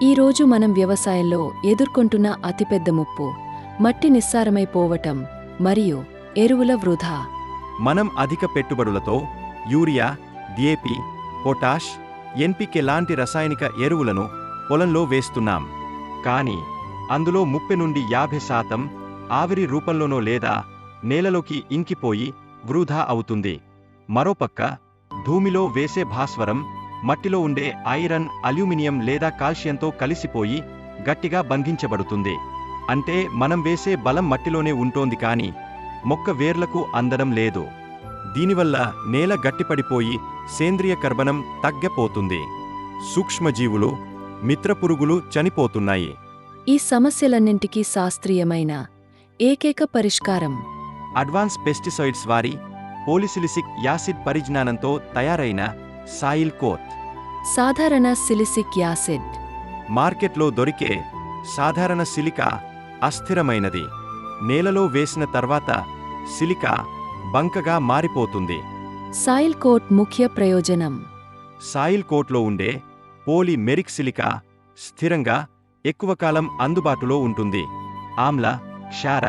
ఈరోజు మనం వ్యవసాయంలో ఎదుర్కొంటున్న అతిపెద్ద ముప్పు మట్టి నిస్సారమైపోవటం మరియు ఎరువుల వృధా. మనం అధిక పెట్టుబడులతో యూరియా, డిఏపి, పొటాష్, ఎన్పికే లాంటి రసాయనిక ఎరువులను పొలంలో వేస్తున్నాం. కానీ అందులో 30 నుండి 50% ఆవిరి రూపంలోనో లేదా నేలలోకి ఇంకిపోయి వృధా అవుతుంది. మరోపక్క భూమిలో వేసే భాస్వరం మట్టిలో ఉండే ఐరన్, అల్యూమినియం లేదా కాల్షియంతో కలిసిపోయి గట్టిగా బంధించబడుతుంది. అంటే మనం వేసే బలం మట్టిలోనే ఉంటోంది కానీ మొక్క వేర్లకు అందడం లేదు. దీనివల్ల నేల గట్టిపడిపోయి సేంద్రియ కర్బనం తగ్గపోతుంది. సూక్ష్మజీవులు, మిత్రపురుగులు చనిపోతున్నాయి. ఈ సమస్యలన్నింటికీ శాస్త్రీయమైన ఏకైక పరిష్కారం అడ్వాన్స్ పెస్టిసైడ్స్ వారి పోలిసిలిసిక్ యాసిడ్ పరిజ్ఞానంతో తయారైన సాయిల్ కోట్. సాధారణ సిలిసిక్ యాసిడ్ మార్కెట్లో దొరికే సాధారణ సిలికా అస్థిరమైనది. నేలలో వేసిన తర్వాత సిలికా బంకగా మారిపోతుంది. సాయిల్ కోట్ ముఖ్య ప్రయోజనం సాయిల్ కోట్లో ఉండే పోలిమెరిక్ సిలికా స్థిరంగా ఎక్కువ కాలం అందుబాటులో ఉంటుంది. ఆమ్ల, క్షార,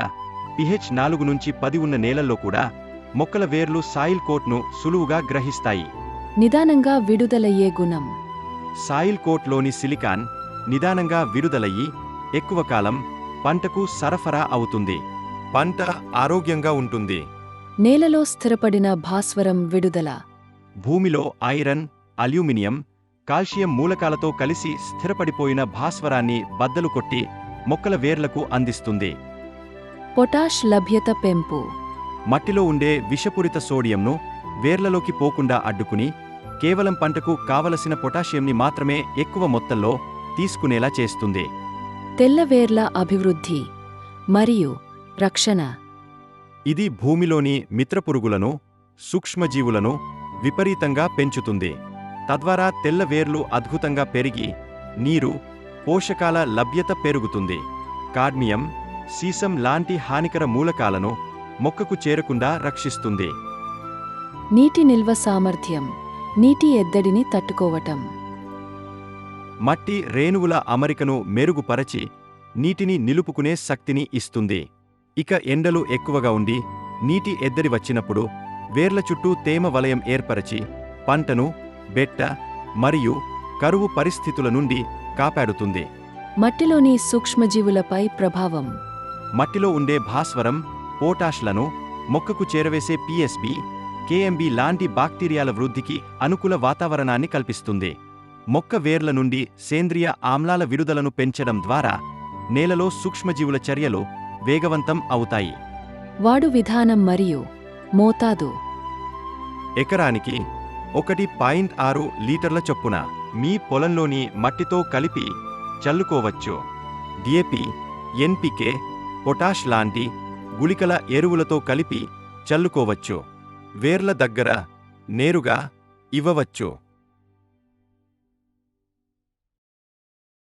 pH 4 నుంచి 10 ఉన్న నేలల్లో కూడా మొక్కల వేర్లు సాయిల్ కోట్ను సులువుగా గ్రహిస్తాయి. నిదానంగా విడుదలయ్యే గుణం సాయిల్ కోట్లోని సిలికాన్ నిదానంగా విడుదలయ్యి ఎక్కువ కాలం పంటకు సరఫరా అవుతుంది. పంట ఆరోగ్యంగా ఉంటుంది. నేలలో స్థిరపడిన భాస్వరం విడుదల భూమిలో ఐరన్, అల్యూమినియం, కాల్షియం మూలకాలతో కలిసి స్థిరపడిపోయిన భాస్వరాన్ని బద్దలు కొట్టి మొక్కల వేర్లకు అందిస్తుంది. పొటాష్ లభ్యత పెంపు మట్టిలో ఉండే విషపూరిత సోడియంను వేర్లలోకి పోకుండా అడ్డుకుని కేవలం పంటకు కావలసిన పొటాషియంని మాత్రమే ఎక్కువ మొత్తంలో తీసుకునేలా చేస్తుంది. తెల్లవేర్ల అభివృద్ధి మరియు రక్షణ ఇది భూమిలోని మిత్రపురుగులను, సూక్ష్మజీవులను విపరీతంగా పెంచుతుంది. తద్వారా తెల్లవేర్లు అద్భుతంగా పెరిగి నీరు, పోషకాల లభ్యత పెరుగుతుంది. కాడ్మియం, సీసం లాంటి హానికర మూలకాలను మొక్కకు చేరకుండా రక్షిస్తుంది. నీటి నిల్వ సామర్థ్యం నీటి ఎద్దడిని తట్టుకోవటం మట్టి రేణువుల అమరికను మెరుగుపరచి నీటిని నిలుపుకునే శక్తిని ఇస్తుంది. ఇక ఎండలు ఎక్కువగా ఉండి నీటి ఎద్దడి వచ్చినప్పుడు వేర్ల చుట్టూ తేమ వలయం ఏర్పరచి పంటను బెట్ట మరియు కరువు పరిస్థితుల నుండి కాపాడుతుంది. మట్టిలోని సూక్ష్మజీవులపై ప్రభావం మట్టిలో ఉండే భాస్వరం, పోటాష్లను మొక్కకు చేరవేసే పిఎస్బి, కేఎంబి లాంటి బాక్టీరియాల వృద్ధికి అనుకూల వాతావరణాన్ని కల్పిస్తుంది. మొక్క వేర్ల నుండి సేంద్రియ ఆమ్లాల విడుదలను పెంచడం ద్వారా నేలలో సూక్ష్మజీవుల చర్యలు వేగవంతం అవుతాయి. వాడు విధానం మరియు మోతాదు ఎకరానికి 1.6 లీటర్ల చొప్పున మీ పొలంలోని మట్టితో కలిపి చల్లుకోవచ్చు. డిఏపి, ఎన్పికే, పొటాష్ లాంటి గుళికల ఎరువులతో కలిపి చల్లుకోవచ్చు. వేర్ల దగ్గర నేరుగా ఇవ్వవచ్చు.